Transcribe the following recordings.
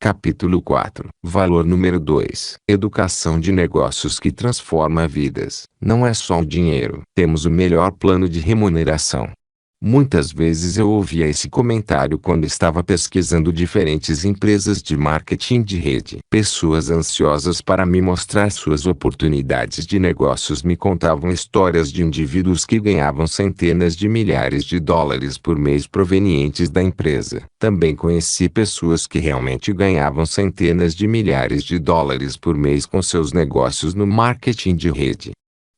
Capítulo 4. Valor número 2. Educação de negócios que transforma vidas. Não é só o dinheiro. Temos o melhor plano de remuneração. Muitas vezes eu ouvia esse comentário quando estava pesquisando diferentes empresas de marketing de rede. Pessoas ansiosas para me mostrar suas oportunidades de negócios me contavam histórias de indivíduos que ganhavam centenas de milhares de dólares por mês provenientes da empresa. Também conheci pessoas que realmente ganhavam centenas de milhares de dólares por mês com seus negócios no marketing de rede.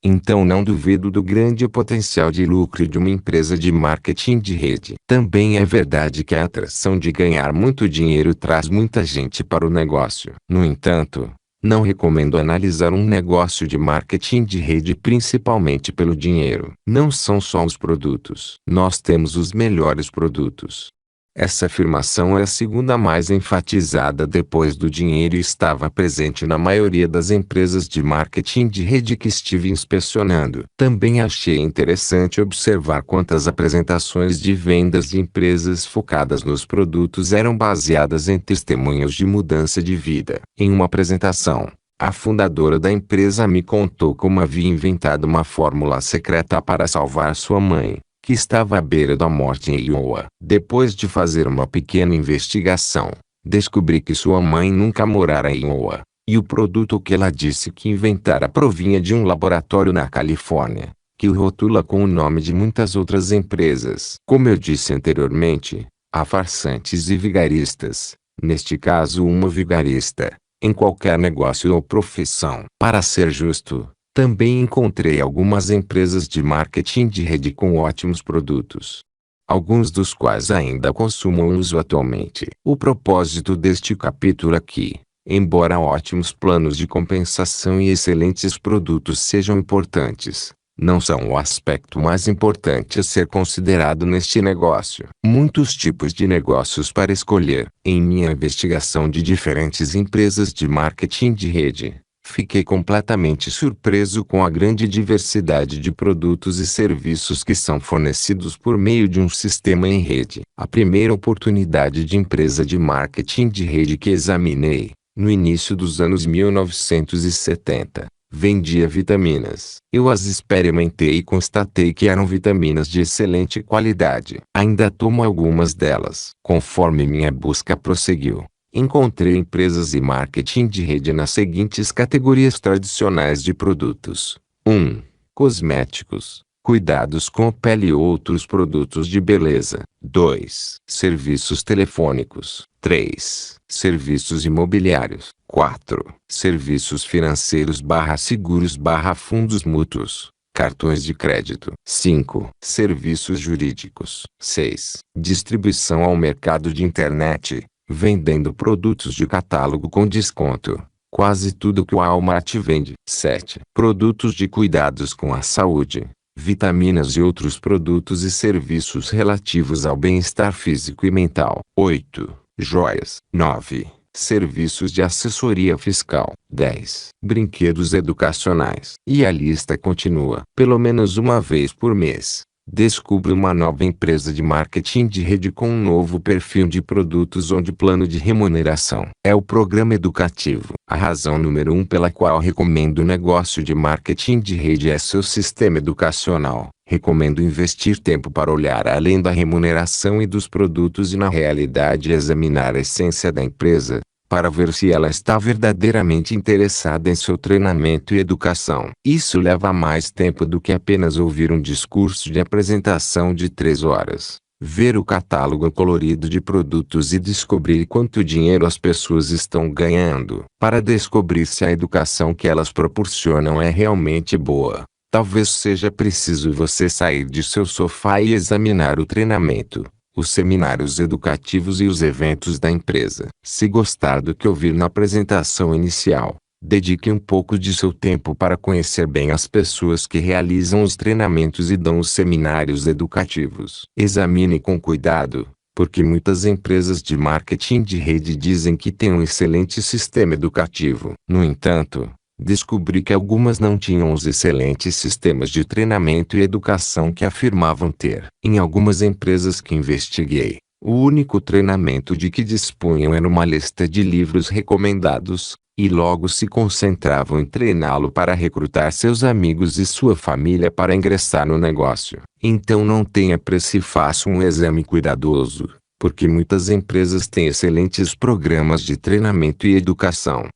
Então não duvido do grande potencial de lucro de uma empresa de marketing de rede. Também é verdade que a atração de ganhar muito dinheiro traz muita gente para o negócio. No entanto, não recomendo analisar um negócio de marketing de rede principalmente pelo dinheiro. Não são só os produtos. Nós temos os melhores produtos. Essa afirmação é a segunda mais enfatizada depois do dinheiro e estava presente na maioria das empresas de marketing de rede que estive inspecionando. Também achei interessante observar quantas apresentações de vendas de empresas focadas nos produtos eram baseadas em testemunhos de mudança de vida. Em uma apresentação, a fundadora da empresa me contou como havia inventado uma fórmula secreta para salvar sua mãe, que estava à beira da morte em Iowa. Depois de fazer uma pequena investigação, descobri que sua mãe nunca morara em Iowa, e o produto que ela disse que inventara provinha de um laboratório na Califórnia, que o rotula com o nome de muitas outras empresas. Como eu disse anteriormente, há farsantes e vigaristas, neste caso uma vigarista, em qualquer negócio ou profissão. Para ser justo, também encontrei algumas empresas de marketing de rede com ótimos produtos, alguns dos quais ainda consumo-os atualmente. O propósito deste capítulo aqui, embora ótimos planos de compensação e excelentes produtos sejam importantes, não são o aspecto mais importante a ser considerado neste negócio. Muitos tipos de negócios para escolher. Em minha investigação de diferentes empresas de marketing de rede, fiquei completamente surpreso com a grande diversidade de produtos e serviços que são fornecidos por meio de um sistema em rede. A primeira oportunidade de empresa de marketing de rede que examinei, no início dos anos 1970, vendia vitaminas. Eu as experimentei e constatei que eram vitaminas de excelente qualidade. Ainda tomo algumas delas. Conforme minha busca prosseguiu, encontrei empresas de marketing de rede nas seguintes categorias tradicionais de produtos: 1. Cosméticos, cuidados com a pele e outros produtos de beleza. 2. Serviços telefônicos. 3. Serviços imobiliários. 4. Serviços financeiros/seguros/fundos mútuos, cartões de crédito. 5. Serviços jurídicos. 6. Distribuição ao mercado de internet, vendendo produtos de catálogo com desconto, quase tudo que o Walmart vende. 7. Produtos de cuidados com a saúde, vitaminas e outros produtos e serviços relativos ao bem-estar físico e mental. 8. Joias. 9. Serviços de assessoria fiscal. 10. Brinquedos educacionais. E a lista continua. Pelo menos uma vez por mês, descubro uma nova empresa de marketing de rede com um novo perfil de produtos ou de plano de remuneração. É o programa educativo. A razão número 1 pela qual recomendo o negócio de marketing de rede é seu sistema educacional. Recomendo investir tempo para olhar além da remuneração e dos produtos e na realidade examinar a essência da empresa, para ver se ela está verdadeiramente interessada em seu treinamento e educação. Isso leva mais tempo do que apenas ouvir um discurso de apresentação de 3 horas, ver o catálogo colorido de produtos e descobrir quanto dinheiro as pessoas estão ganhando. Para descobrir se a educação que elas proporcionam é realmente boa, talvez seja preciso você sair de seu sofá e examinar o treinamento, os seminários educativos e os eventos da empresa. Se gostar do que ouvir na apresentação inicial, dedique um pouco de seu tempo para conhecer bem as pessoas que realizam os treinamentos e dão os seminários educativos. Examine com cuidado, porque muitas empresas de marketing de rede dizem que têm um excelente sistema educativo. No entanto, descobri que algumas não tinham os excelentes sistemas de treinamento e educação que afirmavam ter. Em algumas empresas que investiguei, O único treinamento de que dispunham era uma lista de livros recomendados, e logo se concentravam em treiná-lo para recrutar seus amigos e sua família para ingressar no negócio. Então não tenha pressa e faça um exame cuidadoso, porque muitas empresas têm excelentes programas de treinamento e educação.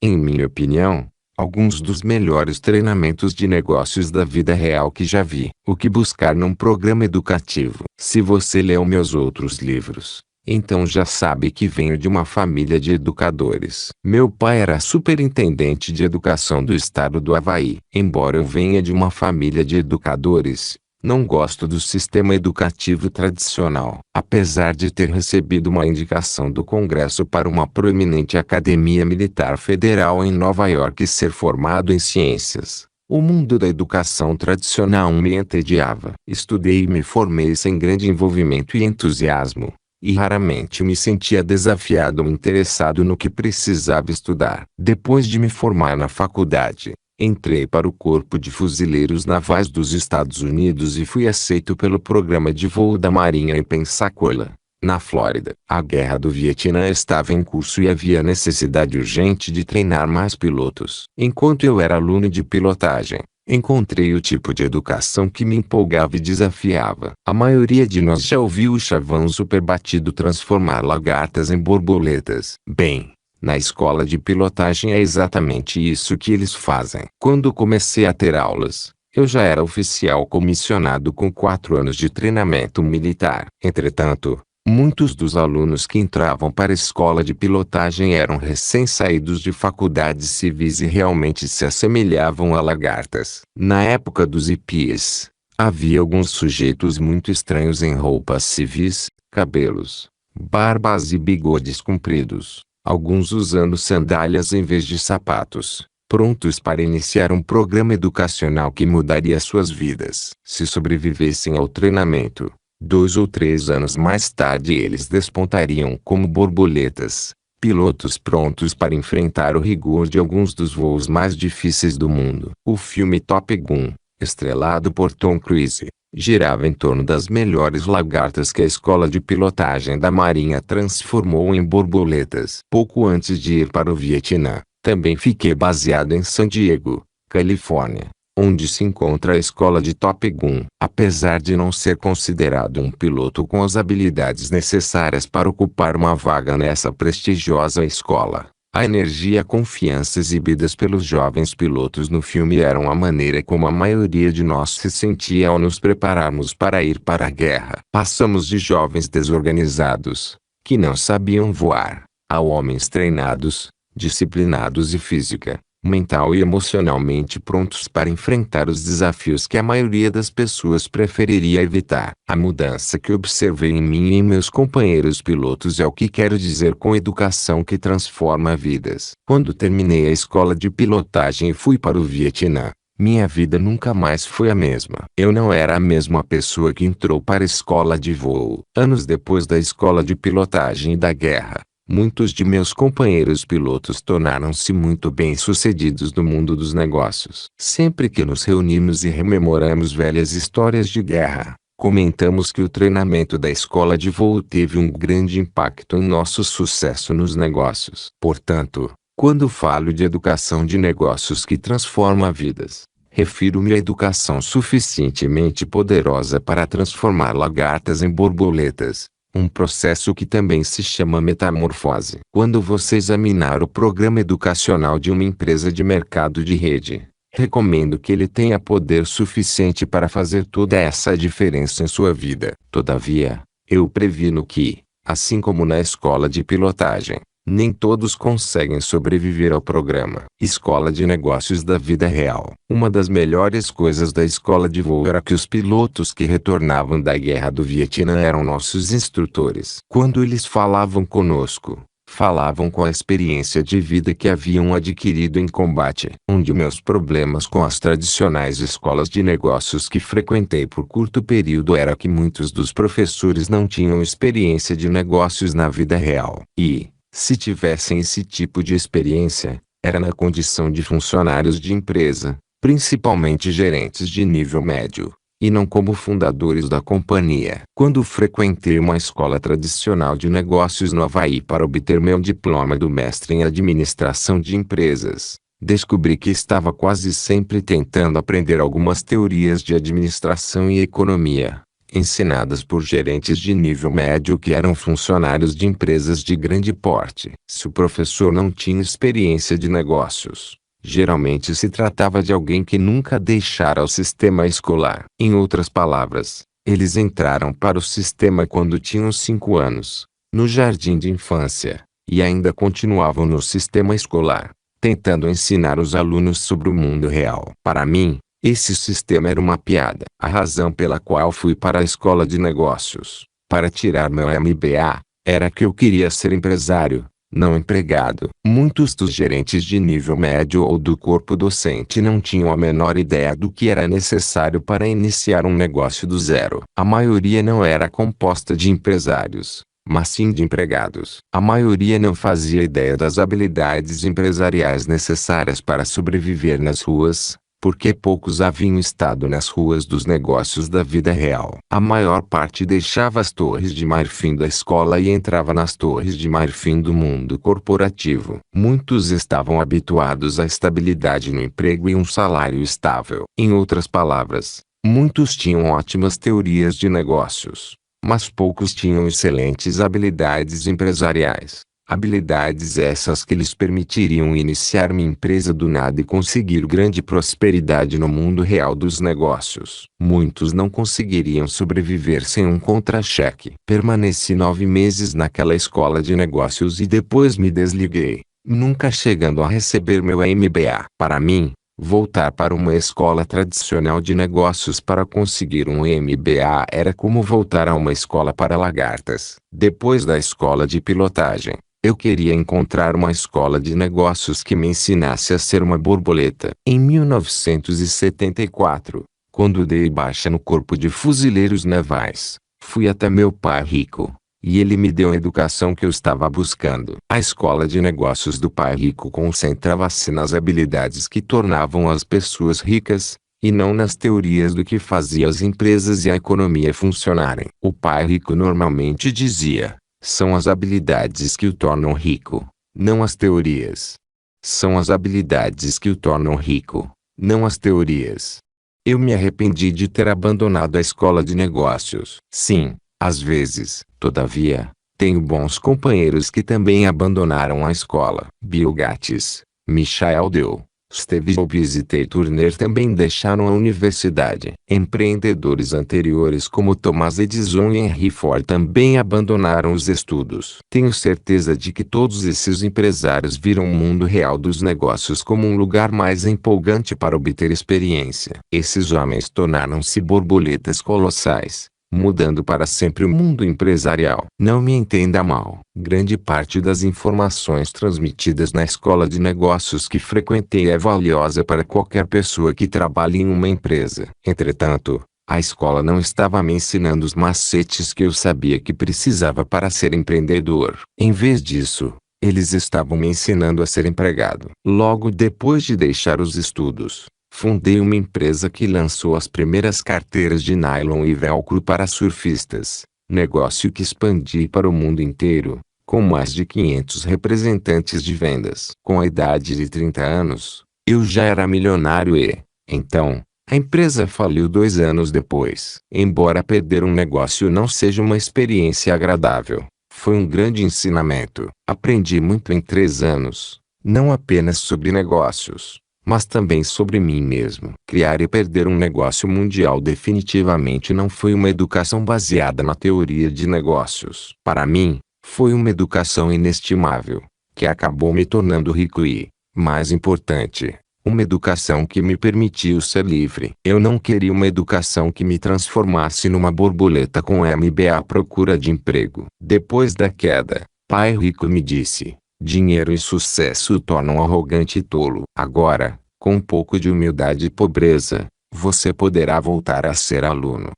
Em minha opinião, alguns dos melhores treinamentos de negócios da vida real que já vi. O que buscar num programa educativo? Se você leu meus outros livros, então já sabe que venho de uma família de educadores. Meu pai era superintendente de educação do estado do Havaí. Embora eu venha de uma família de educadores, não gosto do sistema educativo tradicional. Apesar de ter recebido uma indicação do Congresso para uma proeminente academia militar federal em Nova York e ser formado em ciências, o mundo da educação tradicional me entediava. Estudei e me formei sem grande envolvimento e entusiasmo, e raramente me sentia desafiado ou interessado no que precisava estudar. Depois de me formar na faculdade, entrei para o Corpo de Fuzileiros Navais dos Estados Unidos e fui aceito pelo programa de voo da Marinha em Pensacola, na Flórida. A Guerra do Vietnã estava em curso e havia necessidade urgente de treinar mais pilotos. Enquanto eu era aluno de pilotagem, encontrei o tipo de educação que me empolgava e desafiava. A maioria de nós já ouviu o chavão superbatido transformar lagartas em borboletas. Bem, na escola de pilotagem é exatamente isso que eles fazem. Quando comecei a ter aulas, eu já era oficial comissionado com 4 anos de treinamento militar. Entretanto, muitos dos alunos que entravam para a escola de pilotagem eram recém-saídos de faculdades civis e realmente se assemelhavam a lagartas. Na época dos hippies, havia alguns sujeitos muito estranhos em roupas civis, cabelos, barbas e bigodes compridos, alguns usando sandálias em vez de sapatos, prontos para iniciar um programa educacional que mudaria suas vidas. Se sobrevivessem ao treinamento, 2 ou 3 anos mais tarde eles despontariam como borboletas, pilotos prontos para enfrentar o rigor de alguns dos voos mais difíceis do mundo. O filme Top Gun, estrelado por Tom Cruise, girava em torno das melhores lagartas que a escola de pilotagem da Marinha transformou em borboletas. Pouco antes de ir para o Vietnã, também fiquei baseado em San Diego, Califórnia, onde se encontra a escola de Top Gun. Apesar de não ser considerado um piloto com as habilidades necessárias para ocupar uma vaga nessa prestigiosa escola, a energia e a confiança exibidas pelos jovens pilotos no filme eram a maneira como a maioria de nós se sentia ao nos prepararmos para ir para a guerra. Passamos de jovens desorganizados, que não sabiam voar, a homens treinados, disciplinados e física, mental e emocionalmente prontos para enfrentar os desafios que a maioria das pessoas preferiria evitar. A mudança que observei em mim e em meus companheiros pilotos é o que quero dizer com educação que transforma vidas. Quando terminei a escola de pilotagem e fui para o Vietnã, minha vida nunca mais foi a mesma. Eu não era a mesma pessoa que entrou para a escola de voo. Anos depois da escola de pilotagem e da guerra, muitos de meus companheiros pilotos tornaram-se muito bem-sucedidos no mundo dos negócios. Sempre que nos reunimos e rememoramos velhas histórias de guerra, comentamos que o treinamento da escola de voo teve um grande impacto em nosso sucesso nos negócios. Portanto, quando falo de educação de negócios que transforma vidas, refiro-me à educação suficientemente poderosa para transformar lagartas em borboletas. Um processo que também se chama metamorfose. Quando você examinar o programa educacional de uma empresa de mercado de rede, recomendo que ele tenha poder suficiente para fazer toda essa diferença em sua vida. Todavia, eu previno que, assim como na escola de pilotagem, nem todos conseguem sobreviver ao programa. Escola de Negócios da Vida Real. Uma das melhores coisas da escola de voo era que os pilotos que retornavam da Guerra do Vietnã eram nossos instrutores. Quando eles falavam conosco, falavam com a experiência de vida que haviam adquirido em combate. Um de meus problemas com as tradicionais escolas de negócios que frequentei por curto período era que muitos dos professores não tinham experiência de negócios na vida real. E, se tivessem esse tipo de experiência, era na condição de funcionários de empresa, principalmente gerentes de nível médio, e não como fundadores da companhia. Quando frequentei uma escola tradicional de negócios no Havaí para obter meu diploma do mestre em administração de empresas, descobri que estava quase sempre tentando aprender algumas teorias de administração e economia, ensinadas por gerentes de nível médio que eram funcionários de empresas de grande porte. Se o professor não tinha experiência de negócios, geralmente se tratava de alguém que nunca deixara o sistema escolar. Em outras palavras, eles entraram para o sistema quando tinham 5 anos, no jardim de infância, e ainda continuavam no sistema escolar, tentando ensinar os alunos sobre o mundo real. Para mim, esse sistema era uma piada. A razão pela qual fui para a escola de negócios, para tirar meu MBA, era que eu queria ser empresário, não empregado. Muitos dos gerentes de nível médio ou do corpo docente não tinham a menor ideia do que era necessário para iniciar um negócio do zero. A maioria não era composta de empresários, mas sim de empregados. A maioria não fazia ideia das habilidades empresariais necessárias para sobreviver nas ruas, porque poucos haviam estado nas ruas dos negócios da vida real. A maior parte deixava as torres de marfim da escola e entrava nas torres de marfim do mundo corporativo. Muitos estavam habituados à estabilidade no emprego e um salário estável. Em outras palavras, muitos tinham ótimas teorias de negócios, mas poucos tinham excelentes habilidades empresariais. Habilidades essas que lhes permitiriam iniciar uma empresa do nada e conseguir grande prosperidade no mundo real dos negócios. Muitos não conseguiriam sobreviver sem um contra-cheque. Permaneci 9 meses naquela escola de negócios e depois me desliguei, nunca chegando a receber meu MBA. Para mim, voltar para uma escola tradicional de negócios para conseguir um MBA era como voltar a uma escola para lagartas. Depois da escola de pilotagem, eu queria encontrar uma escola de negócios que me ensinasse a ser uma borboleta. Em 1974, quando dei baixa no Corpo de Fuzileiros Navais, fui até meu pai rico, e ele me deu a educação que eu estava buscando. A escola de negócios do pai rico concentrava-se nas habilidades que tornavam as pessoas ricas, e não nas teorias do que fazia as empresas e a economia funcionarem. O pai rico normalmente dizia: são as habilidades que o tornam rico, não as teorias. São as habilidades que o tornam rico, não as teorias. Eu me arrependi de ter abandonado a escola de negócios. Sim, às vezes, todavia, tenho bons companheiros que também abandonaram a escola. Bill Gates, Michael Dell, Steve Jobs e Ted Turner também deixaram a universidade. Empreendedores anteriores como Thomas Edison e Henry Ford também abandonaram os estudos. Tenho certeza de que todos esses empresários viram o mundo real dos negócios como um lugar mais empolgante para obter experiência. Esses homens tornaram-se borboletas colossais, mudando para sempre o mundo empresarial. Não me entenda mal. Grande parte das informações transmitidas na escola de negócios que frequentei é valiosa para qualquer pessoa que trabalhe em uma empresa. Entretanto, a escola não estava me ensinando os macetes que eu sabia que precisava para ser empreendedor. Em vez disso, eles estavam me ensinando a ser empregado. Logo depois de deixar os estudos, fundei uma empresa que lançou as primeiras carteiras de nylon e velcro para surfistas, negócio que expandi para o mundo inteiro, com mais de 500 representantes de vendas. Com a idade de 30 anos, eu já era milionário e, então, a empresa faliu 2 anos depois. Embora perder um negócio não seja uma experiência agradável, foi um grande ensinamento. Aprendi muito em 3 anos, não apenas sobre negócios, mas também sobre mim mesmo. Criar e perder um negócio mundial definitivamente não foi uma educação baseada na teoria de negócios. Para mim, foi uma educação inestimável, que acabou me tornando rico e, mais importante, uma educação que me permitiu ser livre. Eu não queria uma educação que me transformasse numa borboleta com MBA à procura de emprego. Depois da queda, pai rico me disse: dinheiro e sucesso o tornam arrogante e tolo. Agora, com um pouco de humildade e pobreza, você poderá voltar a ser aluno.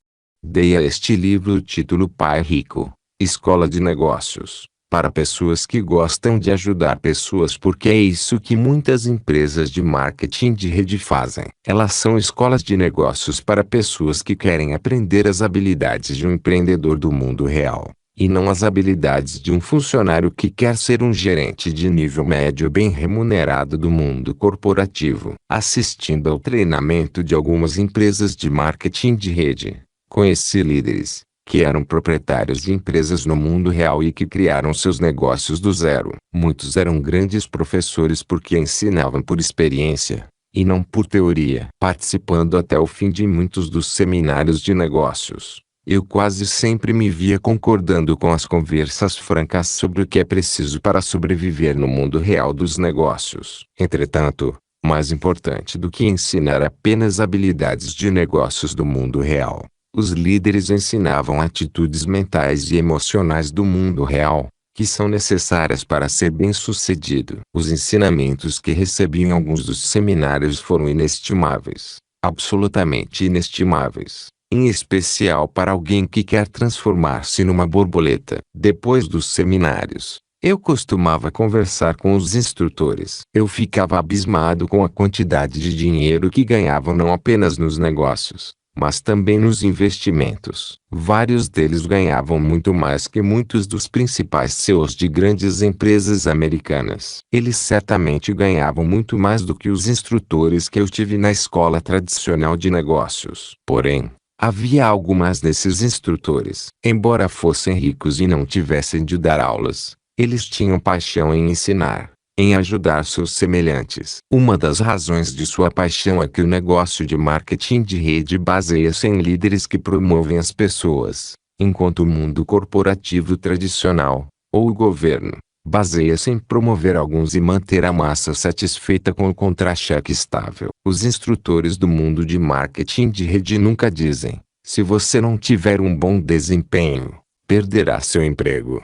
Dei a este livro o título Pai Rico, Escola de Negócios, para pessoas que gostam de ajudar pessoas, porque é isso que muitas empresas de marketing de rede fazem. Elas são escolas de negócios para pessoas que querem aprender as habilidades de um empreendedor do mundo real, e não as habilidades de um funcionário que quer ser um gerente de nível médio bem remunerado do mundo corporativo. Assistindo ao treinamento de algumas empresas de marketing de rede, conheci líderes que eram proprietários de empresas no mundo real e que criaram seus negócios do zero. Muitos eram grandes professores porque ensinavam por experiência, e não por teoria. Participando até o fim de muitos dos seminários de negócios, eu quase sempre me via concordando com as conversas francas sobre o que é preciso para sobreviver no mundo real dos negócios. Entretanto, mais importante do que ensinar apenas habilidades de negócios do mundo real, os líderes ensinavam atitudes mentais e emocionais do mundo real, que são necessárias para ser bem-sucedido. Os ensinamentos que recebi em alguns dos seminários foram inestimáveis, absolutamente inestimáveis, em especial para alguém que quer transformar-se numa borboleta. Depois dos seminários, eu costumava conversar com os instrutores. Eu ficava abismado com a quantidade de dinheiro que ganhavam não apenas nos negócios, mas também nos investimentos. Vários deles ganhavam muito mais que muitos dos principais CEOs de grandes empresas americanas. Eles certamente ganhavam muito mais do que os instrutores que eu tive na escola tradicional de negócios. Porém, havia algo mais nesses instrutores. Embora fossem ricos e não tivessem de dar aulas, eles tinham paixão em ensinar, em ajudar seus semelhantes. Uma das razões de sua paixão é que o negócio de marketing de rede baseia-se em líderes que promovem as pessoas, enquanto o mundo corporativo tradicional, ou o governo, baseia-se em promover alguns e manter a massa satisfeita com o contra-cheque estável. Os instrutores do mundo de marketing de rede nunca dizem: se você não tiver um bom desempenho, perderá seu emprego.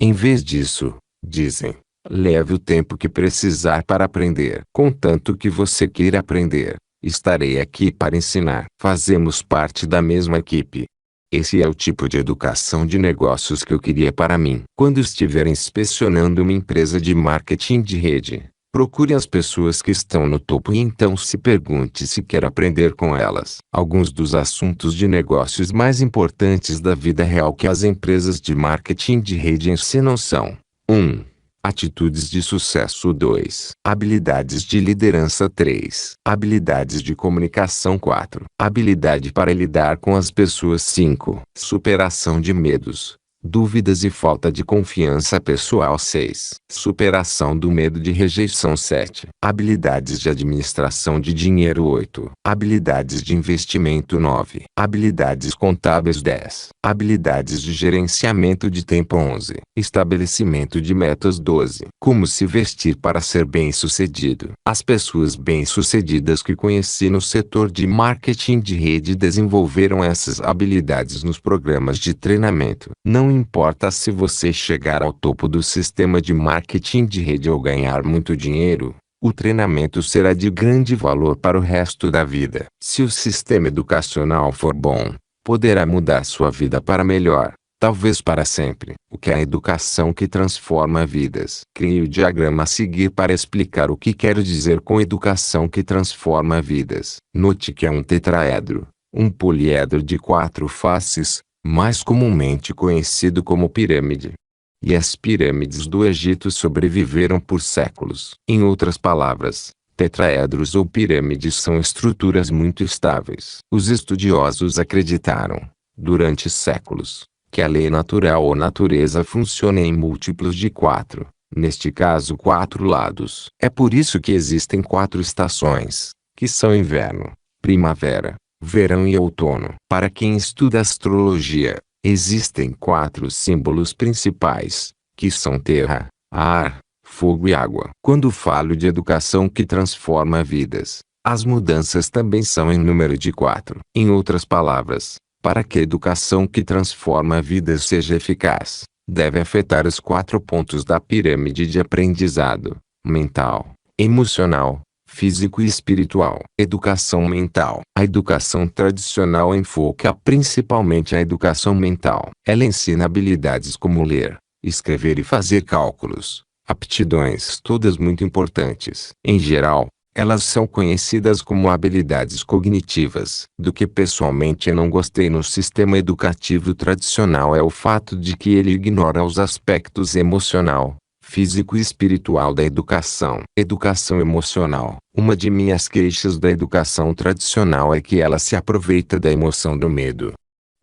Em vez disso, dizem: leve o tempo que precisar para aprender. Contanto que você queira aprender, estarei aqui para ensinar. Fazemos parte da mesma equipe. Esse é o tipo de educação de negócios que eu queria para mim. Quando estiver inspecionando uma empresa de marketing de rede, procure as pessoas que estão no topo e então se pergunte se quer aprender com elas. Alguns dos assuntos de negócios mais importantes da vida real que as empresas de marketing de rede ensinam são: 1. Atitudes de sucesso. 2. Habilidades de liderança. 3. Habilidades de comunicação. 4. Habilidade para lidar com as pessoas. 5. Superação de medos, dúvidas e falta de confiança pessoal. 6. Superação do medo de rejeição. 7. Habilidades de administração de dinheiro. 8. Habilidades de investimento. 9. Habilidades contábeis. 10. Habilidades de gerenciamento de tempo. 11. Estabelecimento de metas. 12. Como se vestir para ser bem-sucedido. As pessoas bem-sucedidas que conheci no setor de marketing de rede desenvolveram essas habilidades nos programas de treinamento. Não importa se você chegar ao topo do sistema de marketing de rede ou ganhar muito dinheiro, o treinamento será de grande valor para o resto da vida. Se o sistema educacional for bom, poderá mudar sua vida para melhor, talvez para sempre. O que é a educação que transforma vidas? Crie o diagrama a seguir para explicar o que quero dizer com educação que transforma vidas. Note que é um tetraedro, um poliedro de 4 faces, mais comumente conhecido como pirâmide. E as pirâmides do Egito sobreviveram por séculos. Em outras palavras, tetraedros ou pirâmides são estruturas muito estáveis. Os estudiosos acreditaram, durante séculos, que a lei natural ou natureza funciona em múltiplos de 4, neste caso 4 lados. É por isso que existem 4 estações, que são inverno, primavera, verão e outono. Para quem estuda astrologia, existem 4 símbolos principais, que são terra, ar, fogo e água. Quando falo de educação que transforma vidas, as mudanças também são em número de 4. Em outras palavras, para que a educação que transforma vidas seja eficaz, deve afetar os 4 pontos da pirâmide de aprendizado: mental, emocional, físico e espiritual. Educação mental. A educação tradicional enfoca principalmente a educação mental. Ela ensina habilidades como ler, escrever e fazer cálculos, aptidões todas muito importantes. Em geral, elas são conhecidas como habilidades cognitivas. Do que pessoalmente eu não gostei no sistema educativo tradicional é o fato de que ele ignora os aspectos emocional, físico e espiritual da educação. Educação emocional. Uma de minhas queixas da educação tradicional é que ela se aproveita da emoção do medo.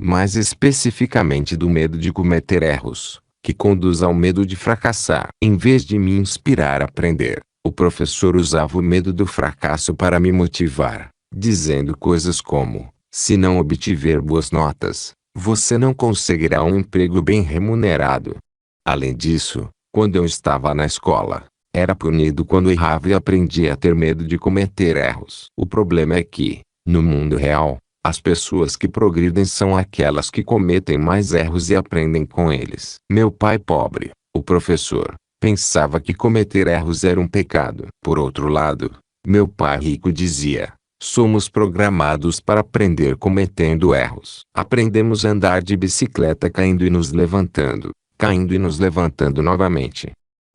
Mais especificamente do medo de cometer erros, que conduz ao medo de fracassar. Em vez de me inspirar a aprender, o professor usava o medo do fracasso para me motivar, dizendo coisas como: se não obtiver boas notas, você não conseguirá um emprego bem remunerado. Além disso, quando eu estava na escola, era punido quando errava e aprendia a ter medo de cometer erros. O problema é que, no mundo real, as pessoas que progridem são aquelas que cometem mais erros e aprendem com eles. Meu pai pobre, o professor, pensava que cometer erros era um pecado. Por outro lado, meu pai rico dizia: somos programados para aprender cometendo erros. Aprendemos a andar de bicicleta caindo e nos levantando novamente.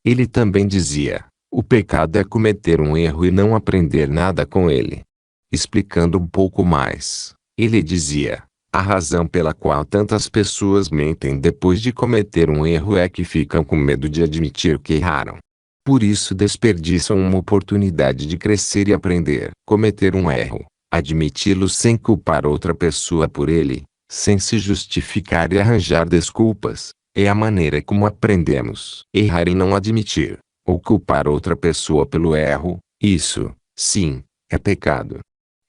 Ele também dizia: o pecado é cometer um erro e não aprender nada com ele. Explicando um pouco mais, ele dizia: a razão pela qual tantas pessoas mentem depois de cometer um erro é que ficam com medo de admitir que erraram. Por isso desperdiçam uma oportunidade de crescer e aprender. Cometer um erro, admiti-lo sem culpar outra pessoa por ele, sem se justificar e arranjar desculpas, é a maneira como aprendemos. Errar e não admitir, ou culpar outra pessoa pelo erro, isso, sim, é pecado.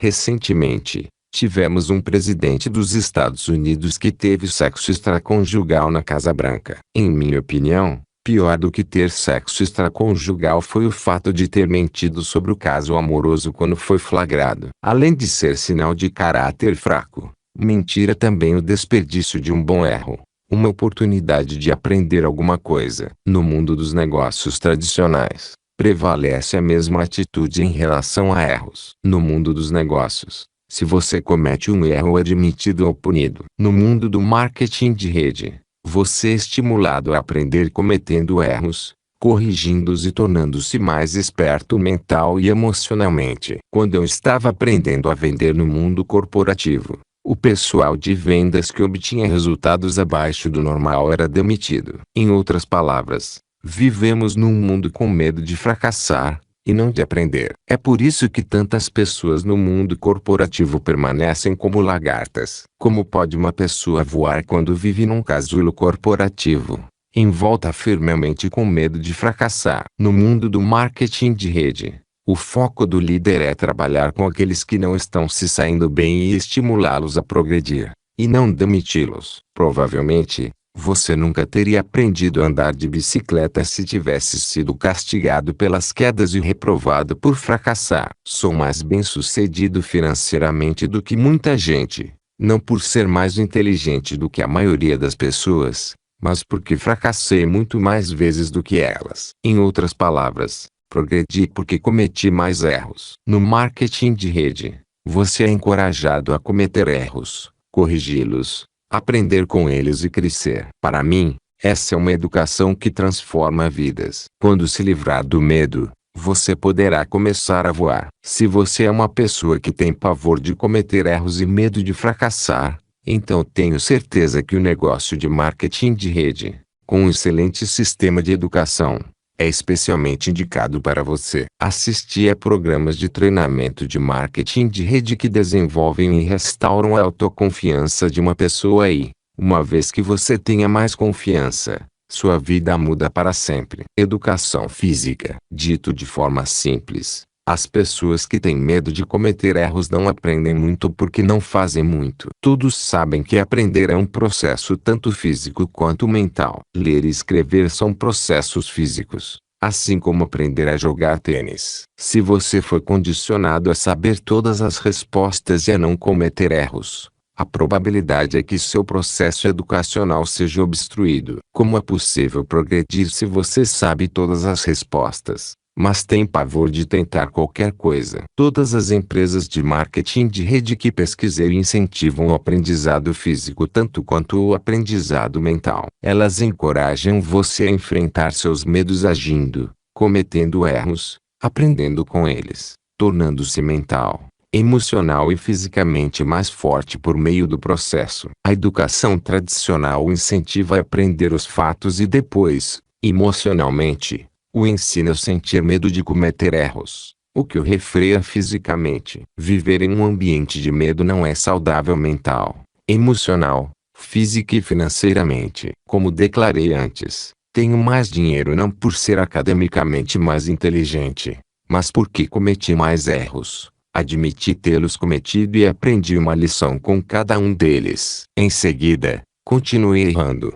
Recentemente, tivemos um presidente dos Estados Unidos que teve sexo extraconjugal na Casa Branca. Em minha opinião, pior do que ter sexo extraconjugal foi o fato de ter mentido sobre o caso amoroso quando foi flagrado. Além de ser sinal de caráter fraco, mentira também o desperdício de um bom erro, uma oportunidade de aprender alguma coisa. No mundo dos negócios tradicionais, prevalece a mesma atitude em relação a erros. No mundo dos negócios, se você comete um erro é admitido ou punido. No mundo do marketing de rede, você é estimulado a aprender cometendo erros, corrigindo-os e tornando-se mais esperto mental e emocionalmente. Quando eu estava aprendendo a vender no mundo corporativo, o pessoal de vendas que obtinha resultados abaixo do normal era demitido. Em outras palavras, vivemos num mundo com medo de fracassar, e não de aprender. É por isso que tantas pessoas no mundo corporativo permanecem como lagartas. Como pode uma pessoa voar quando vive num casulo corporativo, envolta firmemente com medo de fracassar? No mundo do marketing de rede, o foco do líder é trabalhar com aqueles que não estão se saindo bem e estimulá-los a progredir, e não demiti-los. Provavelmente, você nunca teria aprendido a andar de bicicleta se tivesse sido castigado pelas quedas e reprovado por fracassar. Sou mais bem-sucedido financeiramente do que muita gente, não por ser mais inteligente do que a maioria das pessoas, mas porque fracassei muito mais vezes do que elas. Em outras palavras, progredi porque cometi mais erros. No marketing de rede, você é encorajado a cometer erros, corrigi-los, aprender com eles e crescer. Para mim, essa é uma educação que transforma vidas. Quando se livrar do medo, você poderá começar a voar. Se você é uma pessoa que tem pavor de cometer erros e medo de fracassar, então tenho certeza que o negócio de marketing de rede, com um excelente sistema de educação, é especialmente indicado para você. Assisti a programas de treinamento de marketing de rede que desenvolvem e restauram a autoconfiança de uma pessoa e, uma vez que você tenha mais confiança, sua vida muda para sempre. Educação física. Dito de forma simples, as pessoas que têm medo de cometer erros não aprendem muito porque não fazem muito. Todos sabem que aprender é um processo tanto físico quanto mental. Ler e escrever são processos físicos, assim como aprender a jogar tênis. Se você foi condicionado a saber todas as respostas e a não cometer erros, a probabilidade é que seu processo educacional seja obstruído. Como é possível progredir se você sabe todas as respostas? mas têm pavor de tentar qualquer coisa. Todas as empresas de marketing de rede que pesquisei incentivam o aprendizado físico tanto quanto o aprendizado mental. Elas encorajam você a enfrentar seus medos agindo, cometendo erros, aprendendo com eles, tornando-se mental, emocional e fisicamente mais forte por meio do processo. A educação tradicional incentiva a aprender os fatos e depois, emocionalmente, o ensina a sentir medo de cometer erros, o que o refreia fisicamente. Viver em um ambiente de medo não é saudável mental, emocional, física e financeiramente. Como declarei antes, tenho mais dinheiro não por ser academicamente mais inteligente, mas porque cometi mais erros. Admiti tê-los cometido e aprendi uma lição com cada um deles. Em seguida, continuei errando.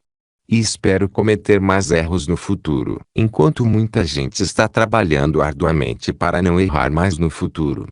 E espero cometer mais erros no futuro. Enquanto muita gente está trabalhando arduamente para não errar mais no futuro.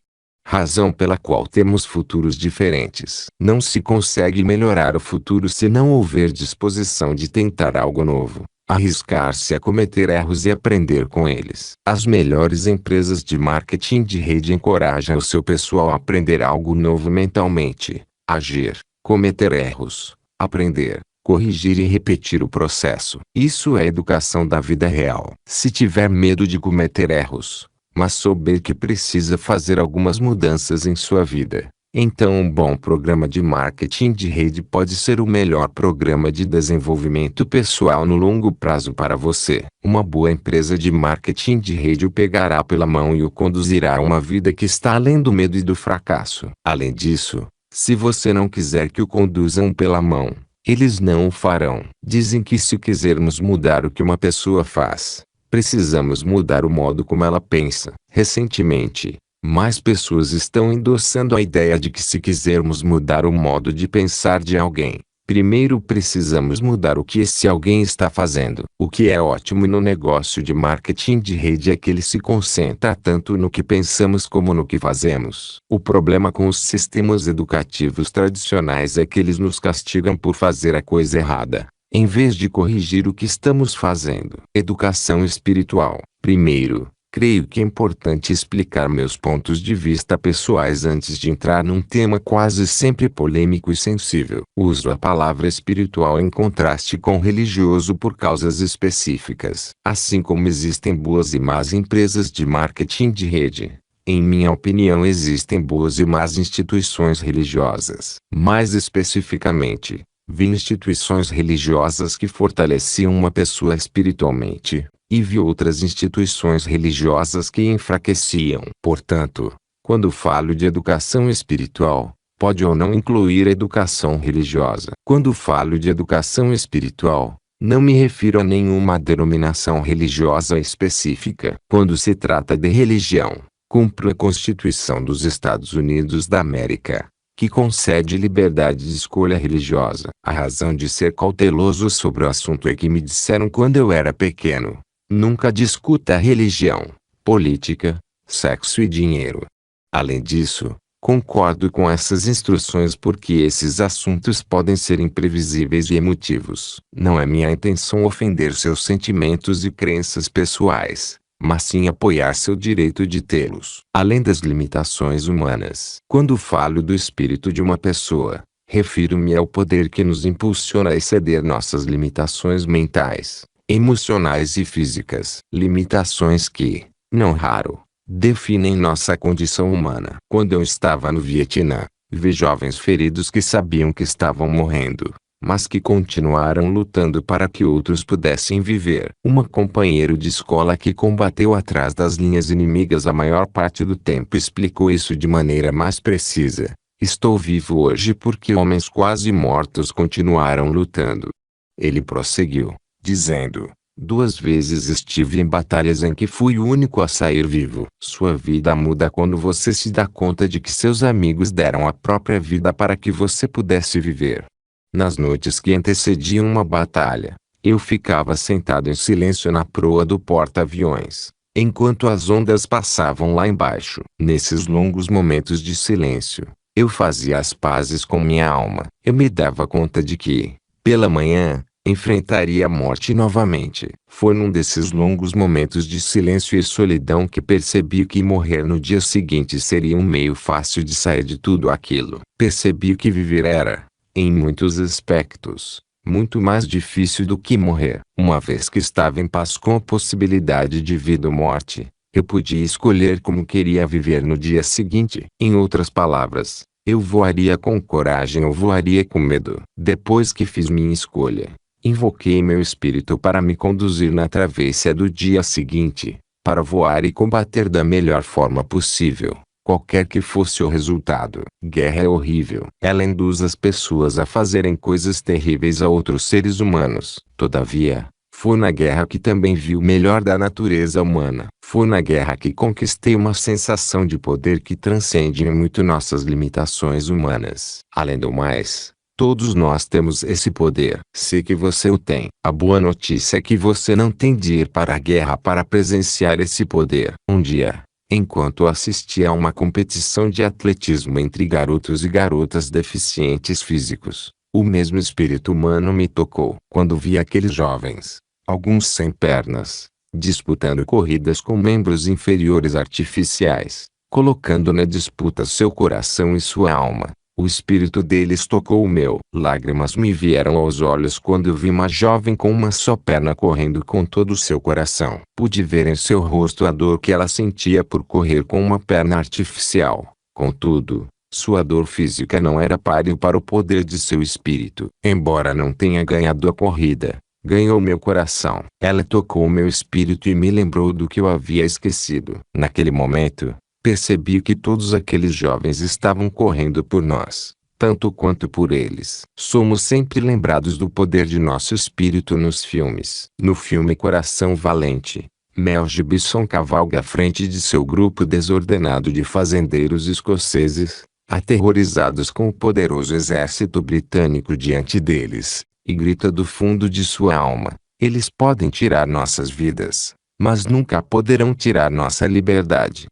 Razão pela qual temos futuros diferentes. Não se consegue melhorar o futuro se não houver disposição de tentar algo novo. Arriscar-se a cometer erros e aprender com eles. As melhores empresas de marketing de rede encorajam o seu pessoal a aprender algo novo mentalmente, agir, cometer erros, aprender, corrigir e repetir o processo. Isso é educação da vida real. Se tiver medo de cometer erros, mas souber que precisa fazer algumas mudanças em sua vida, então um bom programa de marketing de rede pode ser o melhor programa de desenvolvimento pessoal no longo prazo para você. Uma boa empresa de marketing de rede o pegará pela mão e o conduzirá a uma vida que está além do medo e do fracasso. Além disso, se você não quiser que o conduzam pela mão, eles não o farão. Dizem que se quisermos mudar o que uma pessoa faz, precisamos mudar o modo como ela pensa. Recentemente, mais pessoas estão endossando a ideia de que se quisermos mudar o modo de pensar de alguém, primeiro precisamos mudar o que esse alguém está fazendo. O que é ótimo no negócio de marketing de rede é que ele se concentra tanto no que pensamos como no que fazemos. O problema com os sistemas educativos tradicionais é que eles nos castigam por fazer a coisa errada, em vez de corrigir o que estamos fazendo. Educação espiritual. Primeiro, creio que é importante explicar meus pontos de vista pessoais antes de entrar num tema quase sempre polêmico e sensível. Uso a palavra espiritual em contraste com religioso por causas específicas. Assim como existem boas e más empresas de marketing de rede, em minha opinião existem boas e más instituições religiosas. Mais especificamente, vi instituições religiosas que fortaleciam uma pessoa espiritualmente, e vi outras instituições religiosas que enfraqueciam. Portanto, quando falo de educação espiritual, pode ou não incluir educação religiosa. Quando falo de educação espiritual, não me refiro a nenhuma denominação religiosa específica. Quando se trata de religião, cumpro a Constituição dos Estados Unidos da América, que concede liberdade de escolha religiosa. A razão de ser cauteloso sobre o assunto é que me disseram quando eu era pequeno: nunca discuta religião, política, sexo e dinheiro. Além disso, concordo com essas instruções porque esses assuntos podem ser imprevisíveis e emotivos. Não é minha intenção ofender seus sentimentos e crenças pessoais, mas sim apoiar seu direito de tê-los. Além das limitações humanas. Quando falo do espírito de uma pessoa, refiro-me ao poder que nos impulsiona a exceder nossas limitações mentais, emocionais e físicas. Limitações que, não raro, definem nossa condição humana. Quando eu estava no Vietnã, vi jovens feridos que sabiam que estavam morrendo, mas que continuaram lutando para que outros pudessem viver. Uma companheira de escola que combateu atrás das linhas inimigas a maior parte do tempo explicou isso de maneira mais precisa: estou vivo hoje porque homens quase mortos continuaram lutando. Ele prosseguiu, dizendo: 2 vezes estive em batalhas em que fui o único a sair vivo. Sua vida muda quando você se dá conta de que seus amigos deram a própria vida para que você pudesse viver. Nas noites que antecediam uma batalha, eu ficava sentado em silêncio na proa do porta-aviões, enquanto as ondas passavam lá embaixo. Nesses longos momentos de silêncio, eu fazia as pazes com minha alma. Eu me dava conta de que, pela manhã, enfrentaria a morte novamente. Foi num desses longos momentos de silêncio e solidão que percebi que morrer no dia seguinte seria um meio fácil de sair de tudo aquilo. Percebi que viver era, em muitos aspectos, muito mais difícil do que morrer. Uma vez que estava em paz com a possibilidade de vida ou morte, eu podia escolher como queria viver no dia seguinte. Em outras palavras, eu voaria com coragem ou voaria com medo. Depois que fiz minha escolha, invoquei meu espírito para me conduzir na travessia do dia seguinte, para voar e combater da melhor forma possível, qualquer que fosse o resultado. Guerra é horrível. Ela induz as pessoas a fazerem coisas terríveis a outros seres humanos. Todavia, foi na guerra que também vi o melhor da natureza humana. Foi na guerra que conquistei uma sensação de poder que transcende muito nossas limitações humanas. Além do mais, todos nós temos esse poder. Sei que você o tem. A boa notícia é que você não tem de ir para a guerra para presenciar esse poder. Um dia, enquanto assistia a uma competição de atletismo entre garotos e garotas deficientes físicos, o mesmo espírito humano me tocou. Quando vi aqueles jovens, alguns sem pernas, disputando corridas com membros inferiores artificiais, colocando na disputa seu coração e sua alma, o espírito deles tocou o meu. Lágrimas me vieram aos olhos quando vi uma jovem com uma só perna correndo com todo o seu coração. Pude ver em seu rosto a dor que ela sentia por correr com uma perna artificial. Contudo, sua dor física não era páreo para o poder de seu espírito. Embora não tenha ganhado a corrida, ganhou meu coração. Ela tocou meu espírito e me lembrou do que eu havia esquecido. Naquele momento, percebi que todos aqueles jovens estavam correndo por nós, tanto quanto por eles. Somos sempre lembrados do poder de nosso espírito nos filmes. No filme Coração Valente, Mel Gibson cavalga à frente de seu grupo desordenado de fazendeiros escoceses, aterrorizados com o poderoso exército britânico diante deles, e grita do fundo de sua alma: eles podem tirar nossas vidas, mas nunca poderão tirar nossa liberdade.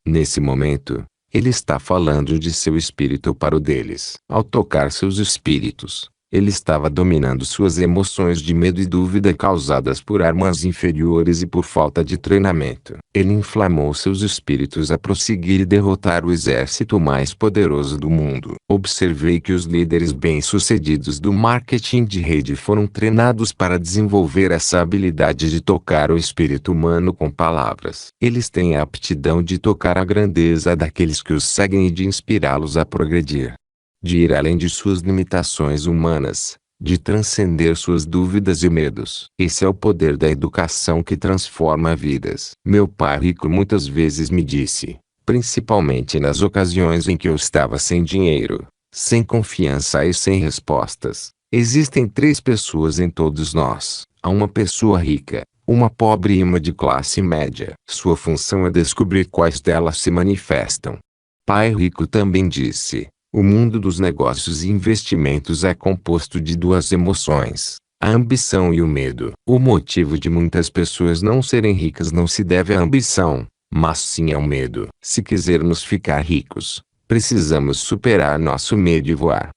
Nesse momento, ele está falando de seu espírito para o deles. Ao tocar seus espíritos, ele estava dominando suas emoções de medo e dúvida causadas por armas inferiores e por falta de treinamento. Ele inflamou seus espíritos a prosseguir e derrotar o exército mais poderoso do mundo. Observei que os líderes bem-sucedidos do marketing de rede foram treinados para desenvolver essa habilidade de tocar o espírito humano com palavras. Eles têm a aptidão de tocar a grandeza daqueles que os seguem e de inspirá-los a progredir, de ir além de suas limitações humanas, de transcender suas dúvidas e medos. Esse é o poder da educação que transforma vidas. Meu pai rico muitas vezes me disse, principalmente nas ocasiões em que eu estava sem dinheiro, sem confiança e sem respostas: existem três pessoas em todos nós. Há uma pessoa rica, uma pobre e uma de classe média. Sua função é descobrir quais delas se manifestam. Pai rico também disse: o mundo dos negócios e investimentos é composto de duas emoções, a ambição e o medo. O motivo de muitas pessoas não serem ricas não se deve à ambição, mas sim ao medo. Se quisermos ficar ricos, precisamos superar nosso medo e voar.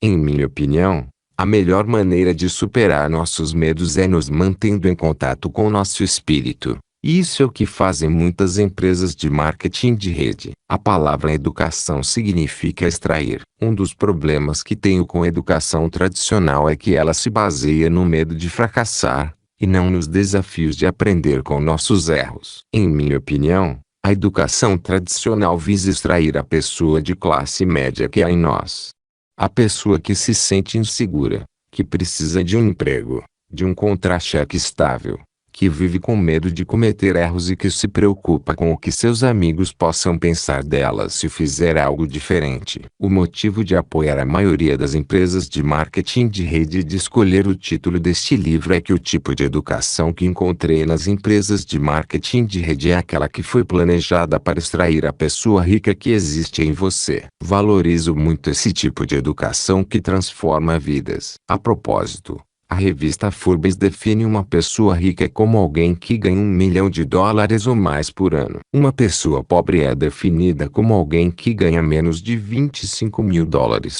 Em minha opinião, a melhor maneira de superar nossos medos é nos mantendo em contato com nosso espírito. Isso é o que fazem muitas empresas de marketing de rede. A palavra educação significa extrair. Um dos problemas que tenho com a educação tradicional é que ela se baseia no medo de fracassar, e não nos desafios de aprender com nossos erros. Em minha opinião, a educação tradicional visa extrair a pessoa de classe média que há em nós. A pessoa que se sente insegura, que precisa de um emprego, de um contra-cheque estável, que vive com medo de cometer erros e que se preocupa com o que seus amigos possam pensar dela se fizer algo diferente. O motivo de apoiar a maioria das empresas de marketing de rede e de escolher o título deste livro é que o tipo de educação que encontrei nas empresas de marketing de rede é aquela que foi planejada para extrair a pessoa rica que existe em você. Valorizo muito esse tipo de educação que transforma vidas. A propósito, a revista Forbes define uma pessoa rica como alguém que ganha $1 milhão ou mais por ano. Uma pessoa pobre é definida como alguém que ganha menos de $25 mil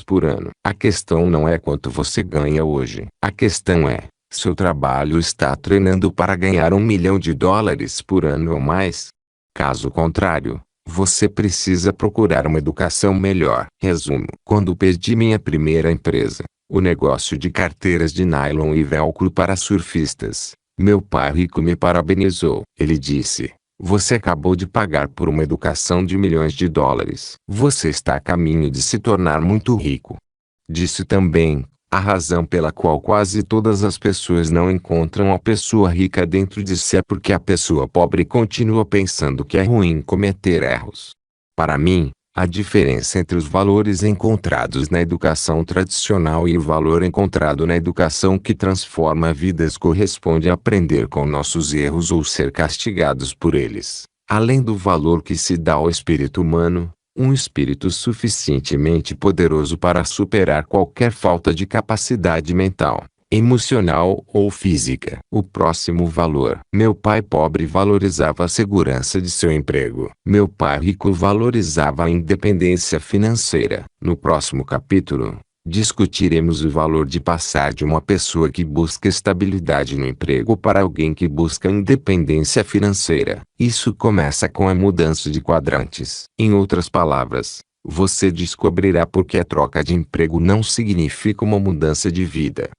por ano. A questão não é quanto você ganha hoje. A questão é, Seu trabalho está treinando para ganhar US$ 1 milhão por ano ou mais? Caso contrário, você precisa procurar uma educação melhor. Resumo: quando perdi minha primeira empresa, o negócio de carteiras de nylon e velcro para surfistas, meu pai rico me parabenizou. Ele disse: "Você acabou de pagar por uma educação de US$ 1 milhão. Você está a caminho de se tornar muito rico." Disse também: "A razão pela qual quase todas as pessoas não encontram a pessoa rica dentro de si é porque a pessoa pobre continua pensando que é ruim cometer erros." Para mim, a diferença entre os valores encontrados na educação tradicional e o valor encontrado na educação que transforma vidas corresponde a aprender com nossos erros ou ser castigados por eles. Além do valor que se dá ao espírito humano, um espírito suficientemente poderoso para superar qualquer falta de capacidade mental, emocional ou física. O próximo valor. Meu pai pobre valorizava a segurança de seu emprego. Meu pai rico valorizava a independência financeira. No próximo capítulo, discutiremos o valor de passar de uma pessoa que busca estabilidade no emprego para alguém que busca independência financeira. Isso começa com a mudança de quadrantes. Em outras palavras, você descobrirá por que a troca de emprego não significa uma mudança de vida.